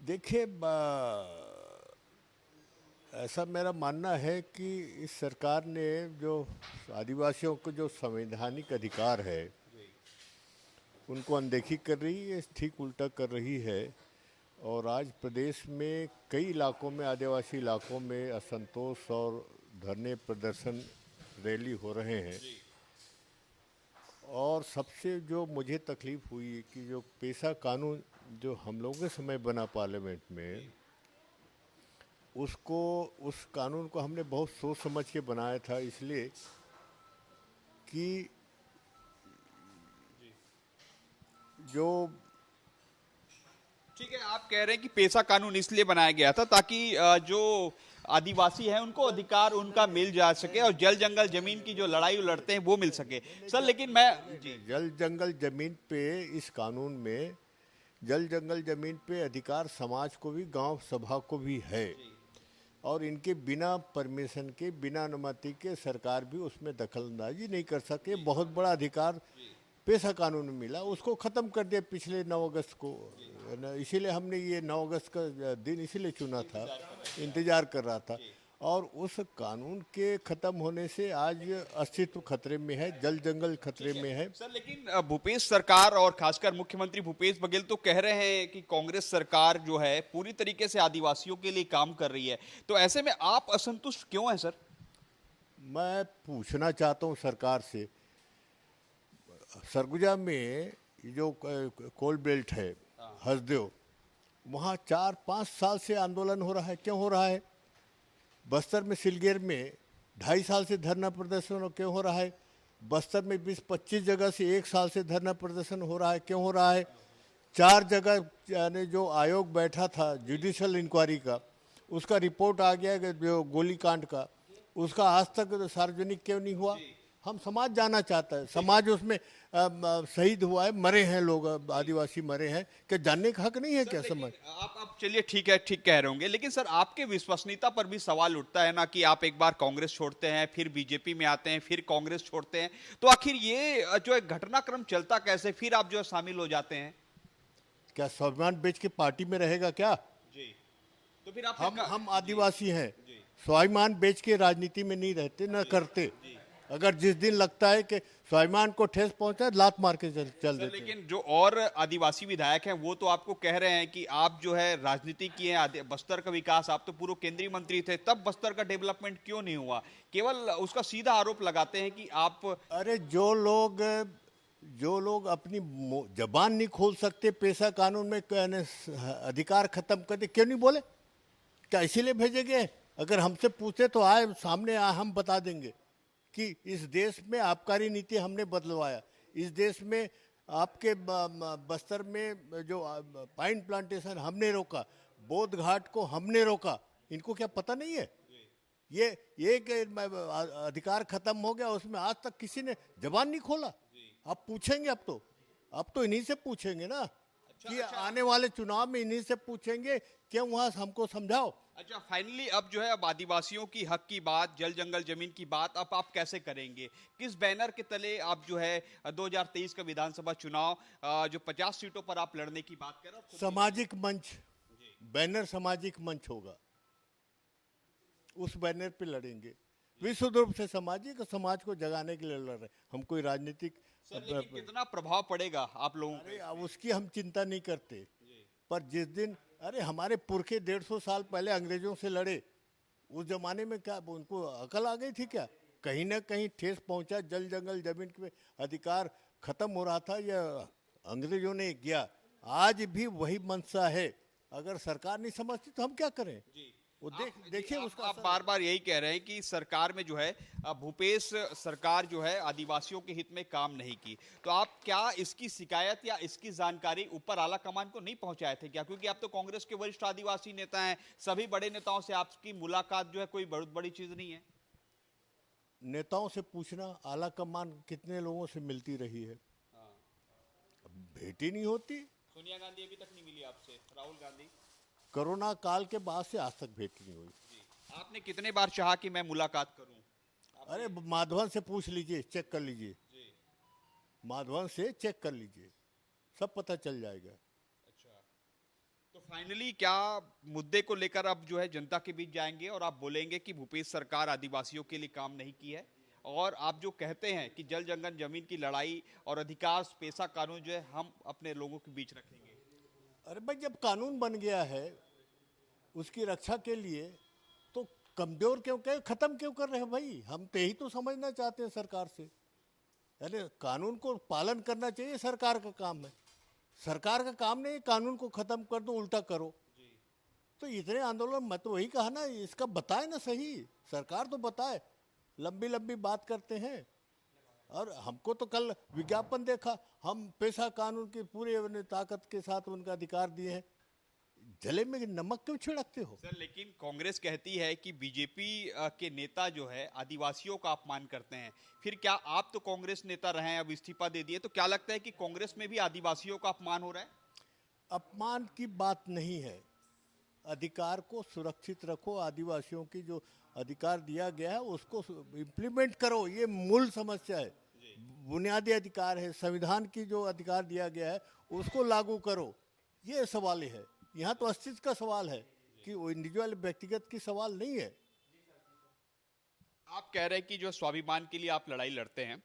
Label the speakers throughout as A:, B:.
A: देखिए, ऐसा मेरा मानना है कि इस सरकार ने जो आदिवासियों को जो संवैधानिक अधिकार है उनको अनदेखी कर रही है, ठीक उल्टा कर रही है। और आज प्रदेश में कई इलाकों में, आदिवासी इलाकों में असंतोष और धरने प्रदर्शन रैली हो रहे हैं। और सबसे जो मुझे तकलीफ हुई है कि जो पेशा कानून जो हम लोगों के समय बना पार्लियामेंट में, उसको उस कानून को हमने बहुत सोच समझ के बनाया था, इसलिए कि जो
B: ठीक है, आप कह रहे हैं कि पेशा कानून इसलिए बनाया गया था ताकि जो आदिवासी हैं उनको अधिकार उनका मिल जा सके और जल जंगल जमीन की जो लड़ाई वो लड़ते हैं वो मिल सके। सर लेकिन मैं जी
A: जल जंगल जमीन पे, इस कानून में जल जंगल जमीन पे अधिकार समाज को भी, गांव सभा को भी है। और इनके बिना परमिशन के, बिना अनुमति के सरकार भी उसमें दखलंदाजी नहीं कर सके। बहुत बड़ा अधिकार पेशा कानून में मिला, उसको ख़त्म कर दिया पिछले 9 अगस्त को, है ना। इसीलिए हमने ये 9 अगस्त का दिन इसीलिए चुना था, इंतज़ार कर रहा था। और उस कानून के ख़त्म होने से आज अस्तित्व खतरे में है, जल जंगल खतरे में है।
B: सर लेकिन भूपेश सरकार और खासकर मुख्यमंत्री भूपेश बघेल तो कह रहे हैं कि कांग्रेस सरकार जो है पूरी तरीके से आदिवासियों के लिए काम कर रही है, तो ऐसे में आप असंतुष्ट क्यों हैं सर?
A: मैं पूछना चाहता हूँ सरकार से, सरगुजा में जो कोल बेल्ट है, हसदेव, वहाँ 4-5 साल से आंदोलन हो रहा है। क्यों हो रहा है? बस्तर में सिलगेर में 2.5 साल से धरना प्रदर्शन क्यों हो रहा है? बस्तर में 20-25 जगह से 1 साल से धरना प्रदर्शन हो रहा है। क्यों हो रहा है? 4 जगह यानी जो आयोग बैठा था जुडिशल इंक्वायरी का, उसका रिपोर्ट आ गया कि जो गोलीकांड का, उसका आज तक सार्वजनिक क्यों नहीं हुआ? हम समाज जानना चाहता है, समाज उसमें शहीद हुआ है, मरे हैं लोग, आदिवासी मरे हैं, क्या जानने का हक नहीं है क्या समाज?
B: आप चलिए ठीक है, ठीक कह रहे होंगे, लेकिन सर आपके विश्वसनीयता पर भी सवाल उठता है ना कि आप एक बार कांग्रेस छोड़ते हैं, फिर बीजेपी में आते हैं, फिर कांग्रेस छोड़ते हैं, तो आखिर ये जो है घटनाक्रम चलता कैसे, फिर आप जो है शामिल हो जाते हैं?
A: क्या स्वाभिमान बेच के पार्टी में रहेगा क्या?
B: जी, तो फिर आप
A: हम आदिवासी हैं, स्वाभिमान बेच के राजनीति में नहीं रहते, न करते। अगर जिस दिन लगता है कि स्वाभिमान को ठेस पहुंचा, लात मार के चल देते हैं।
B: लेकिन जो और आदिवासी विधायक हैं वो तो आपको कह रहे हैं कि आप जो है राजनीति किए हैं, बस्तर का विकास, आप तो पूर्व केंद्रीय मंत्री थे, तब बस्तर का डेवलपमेंट क्यों नहीं हुआ? केवल उसका सीधा आरोप लगाते हैं कि आप
A: अरे जो लोग अपनी जबान नहीं खोल सकते, पेशा कानून में कहने अधिकार खत्म कर दे, क्यों नहीं बोले? क्या इसीलिए भेजे गए? अगर हमसे पूछे तो आए सामने, आए, हम बता देंगे कि इस देश में आबकारी नीति हमने बदलवाया, इस देश में आपके बस्तर में जो पाइन प्लांटेशन हमने रोका, बोध घाट को हमने रोका। इनको क्या पता नहीं है? ये एक अधिकार खत्म हो गया, उसमें आज तक किसी ने जबान नहीं खोला। आप पूछेंगे, अब तो इन्हीं से पूछेंगे ना, कि आने वाले चुनाव में इन्हीं से पूछेंगे, क्यों वहां हमको समझाओ।
B: अच्छा, फाइनली अब जो है अब आदिवासियों की हक की बात, जल जंगल जमीन की बात अब आप कैसे करेंगे? किस बैनर के तले आप जो है 2023 का विधानसभा चुनाव जो 50 सीटों पर आप लड़ने की बात कर रहे हो?
A: सामाजिक मंच, बैनर सामाजिक मंच होगा, उस बैनर पे लड़ेंगे। विश्व रूप से सामाजिक, समाज को जगाने के लिए लड़ रहे, हम कोई राजनीतिक।
B: लेकिन कितना प्रभाव पड़ेगा आप लोगों
A: अरे अब उसकी हम चिंता नहीं करते, पर जिस दिन, अरे हमारे पुरखे 150 साल पहले अंग्रेजों से लड़े, उस जमाने में क्या उनको अकल आ गई थी क्या? कहीं ना कहीं ठेस पहुंचा, जल जंगल जमीन के अधिकार खत्म हो रहा था, यह अंग्रेजों ने किया। आज भी वही मंशा है, अगर सरकार नहीं समझती तो हम क्या करें? वो देखिए उसका
B: आप बार बार यही कह रहे हैं कि सरकार में जो है भूपेश सरकार जो है आदिवासियों के हित में काम नहीं की, तो आप क्या इसकी शिकायत या इसकी जानकारी ऊपर आला कमान को नहीं पहुंचाए थे क्या? क्योंकि आप तो कांग्रेस के वरिष्ठ आदिवासी नेता हैं, सभी बड़े नेताओं से आपकी मुलाकात जो है कोई बहुत बड़ी चीज नहीं है।
A: नेताओं से पूछना, आला कमान कितने लोगों से मिलती रही है? भेंट ही नहीं होती।
B: सोनिया गांधी अभी तक नहीं मिली आपसे, राहुल गांधी?
A: कोरोना काल के बाद से आज तक भेंट नहीं हुई।
B: आपने कितने बार चाहा कि मैं मुलाकात करूं?
A: अरे माधवन से पूछ लीजिए, चेक कर लीजिए, माधवन से चेक कर लीजिए, सब पता चल जाएगा।
B: अच्छा, तो फाइनली क्या मुद्दे को लेकर अब जो है जनता के बीच जाएंगे और आप बोलेंगे कि भूपेश सरकार आदिवासियों के लिए काम नहीं की है, और आप जो कहते हैं कि जल जंगल जमीन की लड़ाई और अधिकार पेशा कानून जो है हम अपने लोगों के बीच रखेंगे?
A: अरे भाई, जब कानून बन गया है उसकी रक्षा के लिए, तो कमजोर क्यों, क्या खत्म क्यों कर रहे हैं भाई? हम तो यही तो समझना चाहते हैं सरकार से। यानी कानून को पालन करना चाहिए, सरकार का काम है। सरकार का काम नहीं कानून को खत्म कर दो, उल्टा करो। तो इतने आंदोलन, मैं तो वही कहा ना, इसका बताए ना सही, सरकार तो बताए। लंबी लंबी बात करते हैं। और हमको तो कल विज्ञापन देखा, हम पेशा कानून की पूरे ताकत के साथ उनका अधिकार दिए हैं। जले में नमक क्यों छिड़कते हो?
B: सर, लेकिन कांग्रेस कहती है कि बीजेपी के नेता जो है आदिवासियों का अपमान करते हैं। फिर क्या आप तो कांग्रेस नेता रहे हैं, अब इस्तीफा दे दिए, तो क्या लगता है कि कांग्रेस में भी आदिवासियों का अपमान हो रहा है?
A: अपमान की बात नहीं है। अधिकार को सुरक्षित रखो, आदिवासियों की जो अधिकार दिया गया है उसको इम्प्लीमेंट करो, ये मूल समस्या है। बुनियादी अधिकार है, संविधान की जो अधिकार दिया गया है उसको लागू करो, ये सवाल है। यहाँ तो अस्तित्व का सवाल है कि वो इंडिविजुअल व्यक्तिगत की सवाल नहीं है।
B: आप कह रहे हैं कि जो स्वाभिमान के लिए आप लड़ाई लड़ते हैं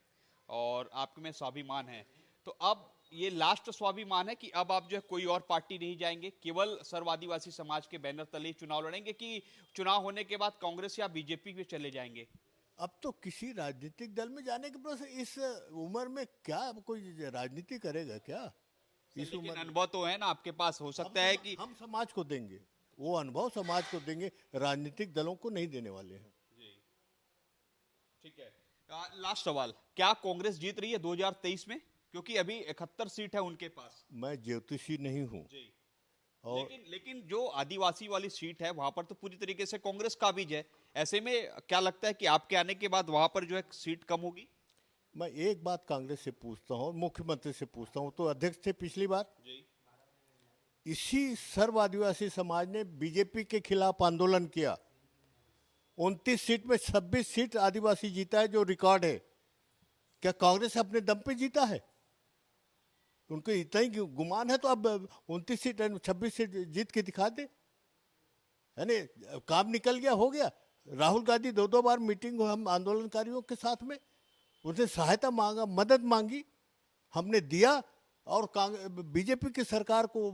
B: और आपके में स्वाभिमान है, तो अब ये लास्ट स्वाभिमान है कि अब आप जो है कोई और पार्टी नहीं जाएंगे, केवल सर्व आदिवासी समाज के बैनर तले चुनाव लड़ेंगे, कि चुनाव होने के बाद कांग्रेस या बीजेपी में चले जाएंगे?
A: अब तो किसी राजनीतिक दल में जाने के बाद इस उम्र में क्या कोई राजनीति करेगा क्या? इस
B: लेकिन
A: उम्र
B: अनुभव तो है ना आपके पास, हो सकता है कि
A: हम समाज को देंगे, वो अनुभव समाज को देंगे, राजनीतिक दलों को नहीं देने वाले हैं।
B: ठीक है। लास्ट सवाल, क्या कांग्रेस जीत रही है 2023 में? क्योंकि अभी 71 सीट है उनके पास।
A: मैं ज्योतिषी नहीं हूँ। और
B: लेकिन जो आदिवासी वाली सीट है वहां पर तो पूरी तरीके से कांग्रेस काबिज है। ऐसे में क्या लगता है कि आपके आने के बाद वहां पर जो है सीट कम होगी?
A: मैं एक बात कांग्रेस से पूछता हूँ, मुख्यमंत्री से पूछता हूँ, तो अध्यक्ष थे पिछली बार, इसी सर्व आदिवासी समाज ने बीजेपी के खिलाफ आंदोलन किया, 29 सीट में 26 सीट आदिवासी जीता है, जो रिकॉर्ड है। क्या कांग्रेस अपने दम पे जीता है? उनको इतना ही गुमान है तो अब 29 सीट 26 सीट जीत के दिखा दे। यानी काम निकल गया, हो गया। राहुल गांधी 2 बार मीटिंग हो हम आंदोलनकारियों के साथ में, उनसे सहायता मांगा, मदद मांगी, हमने दिया, और बीजेपी की सरकार को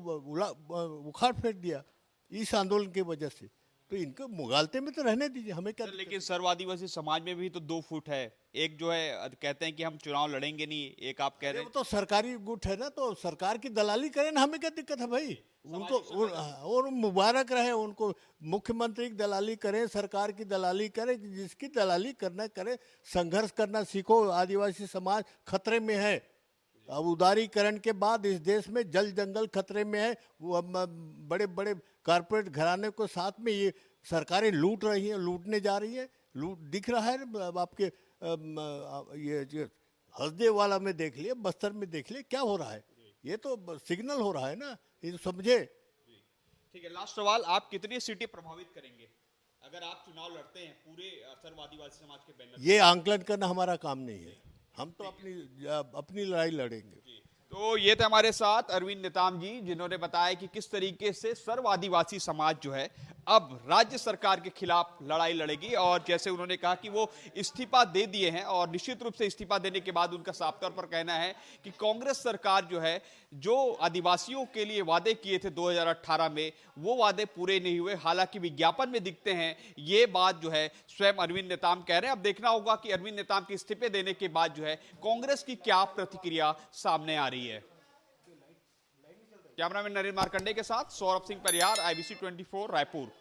A: उखाड़ फेंक दिया इस आंदोलन की वजह से। तो इनको मुगालते में तो रहने दीजिए, हमें क्या।
B: लेकिन सर्व आदिवासी समाज में भी तो 2 फुट है, एक जो है कहते हैं कि हम चुनाव लड़ेंगे नहीं, एक आप कह रहे हैं
A: तो सरकारी गुट है ना, तो सरकार की दलाली करें ना, हमें क्या दिक्कत है भाई? उनको और मुबारक रहे उनको, मुख्यमंत्री की दलाली करें, सरकार की दलाली करें, जिसकी दलाली करना करे। संघर्ष करना सीखो, आदिवासी समाज खतरे में है। अब उदारीकरण के बाद इस देश में जल जंगल खतरे में है। वो बड़े बड़े कारपोरेट घराने को साथ में ये सरकारें लूट रही हैं, लूटने जा रही है। लूट दिख रहा है आपके ये हसदे वाला में देख लिए, बस्तर में देख लिए, क्या हो रहा है? ये तो सिग्नल हो रहा है ना, ये तो समझे।
B: ठीक है, लास्ट सवाल, आप कितनी सीटें प्रभावित करेंगे अगर आप चुनाव लड़ते हैं पूरे सर्व आदिवासी समाज के बैनर?
A: ये आंकलन करना हमारा काम नहीं है, हम तो अपनी लड़ाई लड़ेंगे।
B: तो ये थे हमारे साथ अरविंद नेताम जी, जिन्होंने बताया कि किस तरीके से सर्व आदिवासी समाज जो है अब राज्य सरकार के खिलाफ लड़ाई लड़ेगी, और जैसे उन्होंने कहा कि वो इस्तीफा दे दिए हैं, और निश्चित रूप से इस्तीफा देने के बाद उनका साफ तौर पर कहना है कि कांग्रेस सरकार जो है, जो आदिवासियों के लिए वादे किए थे 2018 में, वो वादे पूरे नहीं हुए, हालांकि विज्ञापन में दिखते हैं। ये बात जो है स्वयं अरविंद नेताम कह रहे हैं। अब देखना होगा कि अरविंद नेताम के इस्तीफे देने के बाद जो है कांग्रेस की क्या प्रतिक्रिया सामने आ रही है। कैमरामैन नरेंद्र मार्कंडे के साथ सौरभ सिंह परिहार, IBC 24 रायपुर।